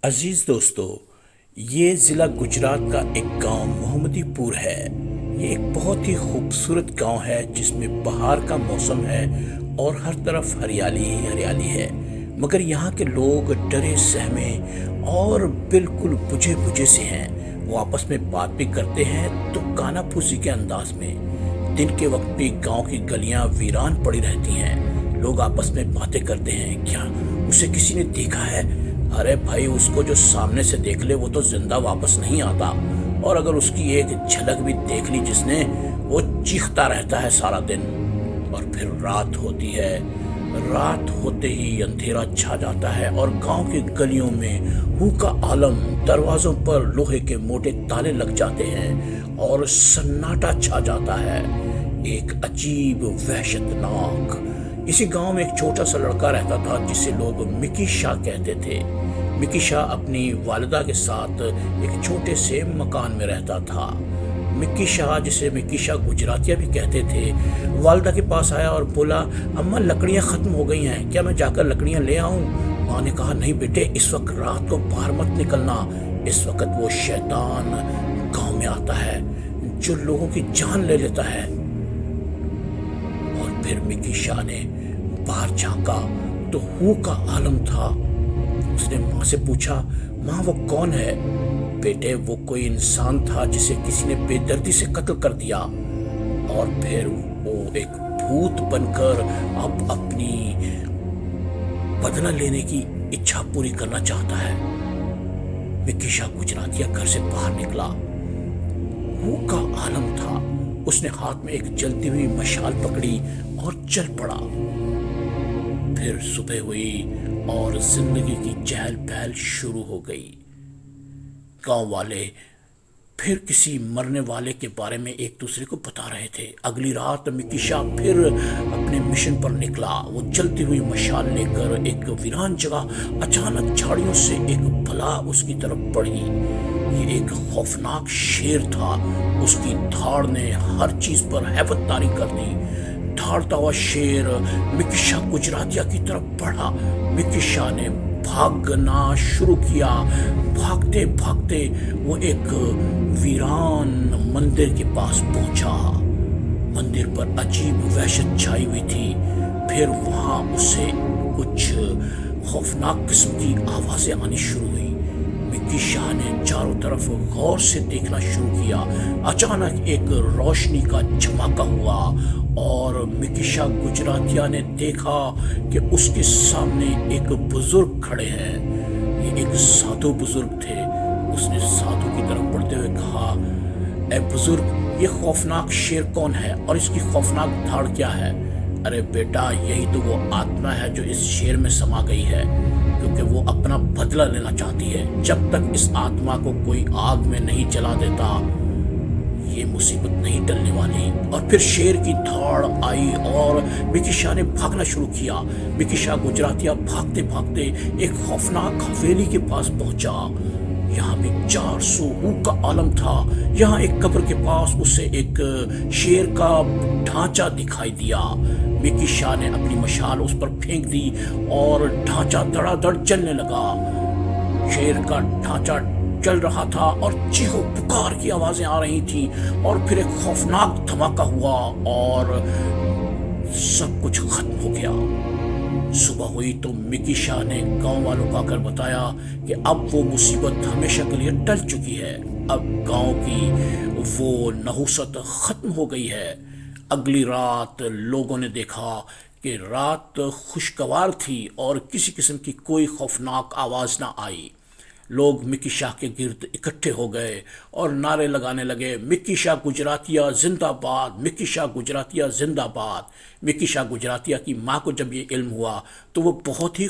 عزیز دوستو، یہ ضلع گجرات کا ایک گاؤں محمدی پور ہے۔ یہ ایک بہت ہی خوبصورت گاؤں ہے جس میں بہار کا موسم ہے اور ہر طرف ہریالی ہی ہریالی ہے، مگر یہاں کے لوگ ڈرے سہمے اور بالکل بجھے بجھے سے ہیں۔ وہ آپس میں بات بھی کرتے ہیں تو کانا پھوسی کے انداز میں۔ دن کے وقت بھی گاؤں کی گلیاں ویران پڑی رہتی ہیں۔ لوگ آپس میں باتیں کرتے ہیں، کیا اسے کسی نے دیکھا ہے؟ ارے بھائی، اس کو جو سامنے سے دیکھ لے وہ تو زندہ واپس نہیں آتا، اور اگر اس کی ایک جھلک بھی دیکھ لی جس نے، وہ چیختا رہتا ہے سارا دن۔ اور پھر رات ہوتی ہے، رات ہوتے ہی اندھیرا چھا جاتا ہے اور گاؤں کی گلیوں میں ہو کا عالم، دروازوں پر لوہے کے موٹے تالے لگ جاتے ہیں اور سناٹا چھا جاتا ہے، ایک عجیب وحشت ناک۔ اسی گاؤں میں ایک چھوٹا سا لڑکا رہتا تھا جسے لوگ مکی شاہ کہتے تھے۔ مکی شاہ اپنی والدہ کے ساتھ ایک چھوٹے سے مکان میں رہتا تھا۔ مکی شاہ، جسے مکی شاہ گجراتیہ بھی کہتے تھے، والدہ کے پاس آیا اور بولا، اماں لکڑیاں ختم ہو گئی ہیں، کیا میں جا کر لکڑیاں لے آؤں؟ ماں نے کہا، نہیں بیٹے، اس وقت رات کو باہر مت نکلنا، اس وقت وہ شیطان گاؤں میں آتا ہے جو لوگوں کی جان لے لیتا ہے۔ اور پھر مکی شاہ نے باہر جھانکا تو ہو کا عالم تھا۔ اس نے ماں سے پوچھا، ماں وہ کون ہے؟ بیٹے، وہ کوئی انسان تھا جسے کسی نے بے دردی سے قتل کر دیا، اور پھر وہ ایک بھوت بن کر اب اپنی بدلہ لینے کی اچھا پوری کرنا چاہتا ہے۔ مکی شاہ گجراتیہ گھر سے باہر نکلا، ہو کا عالم تھا۔ اس نے ہاتھ میں ایک جلتی ہوئی مشال پکڑی اور چل پڑا۔ پھر صبح ہوئی اور زندگی کی چہل پہل شروع ہو گئی۔ گاؤں والے پھر کسی مرنے والے کے بارے میں ایک دوسرے کو بتا رہے تھے۔ اگلی رات مکی شاہ پھر اپنے مشن پر نکلا۔ وہ جلتی ہوئی مشال لے کر ایک ویران جگہ، اچانک جھاڑیوں سے ایک بلا اس کی طرف بڑھی۔ یہ ایک خوفناک شیر تھا۔ اس کی دھاڑ نے ہر چیز پر ہیبت طاری کر دی۔ دھاڑتا ہوا شیر مکی شاہ گجراتیہ کی طرف بڑھا۔ مکی شاہ نے بھاگنا شروع کیا۔ بھاگتے بھاگتے وہ ایک ویران مندر کے پاس پہنچا۔ مندر پر عجیب وحشت چھائی ہوئی تھی۔ پھر وہاں اسے کچھ خوفناک قسم کی آوازیں آنی شروع ہوئی۔ مکی شاہ نے چاروں طرف غور سے دیکھنا شروع کیا۔ اچانک ایک روشنی کا جھماکا ہوا اور مکی شاہ گجراتیہ نے دیکھا کہ اس کے سامنے ایک بزرگ کھڑے ہیں۔ یہ ایک سادھو بزرگ تھے۔ اس نے سادھو کی طرف بڑھتے ہوئے کہا، اے بزرگ، یہ خوفناک شیر کون ہے اور اس کی خوفناک دھاڑ کیا ہے؟ ارے بیٹا، یہی تو وہ آتما ہے جو اس شیر میں سما گئی ہے، کیونکہ وہ اپنا بدلہ لینا چاہتی ہے۔ جب تک اس آتما کو کوئی آگ میں نہیں جلا دیتا، یہ مصیبت نہیں ٹلنے والی۔ اور پھر شیر کی دھاڑ آئی اور مکی شاہ نے بھاگنا شروع کیا۔ مکی شاہ گجراتیہ بھاگتے بھاگتے ایک خوفناک حویلی کے پاس پہنچا۔ یہاں بھی 400 ہو کا عالم تھا۔ یہاں ایک قبر کے پاس اسے ایک شیر کا ڈھانچہ دکھائی دیا۔ مکی شاہ نے اپنی مشال اس پر پھینک دی اور ڈھانچہ دڑا دڑ جلنے لگا۔ شیر کا ڈھانچہ چل رہا تھا اور چیخو پکار کی آوازیں آ رہی تھیں، اور پھر ایک خوفناک دھماکہ ہوا اور سب کچھ ختم ہو گیا۔ صبح ہوئی تو مکی شاہ نے گاؤں والوں کو آ کر بتایا کہ اب وہ مصیبت ہمیشہ کے لیے ٹل چکی ہے۔ اب گاؤں کی وہ نحوست ختم ہو گئی ہے۔ اگلی رات لوگوں نے دیکھا کہ رات خوشگوار تھی اور کسی قسم کی کوئی خوفناک آواز نہ آئی۔ لوگ مکی شاہ کے گرد اکٹھے ہو گئے اور نعرے لگانے لگے، مکی شاہ گجراتیہ زندہ باد، مکی شاہ گجراتیہ زندہ باد۔ مکی شاہ گجراتیہ کی ماں کو جب یہ علم ہوا تو وہ بہت ہی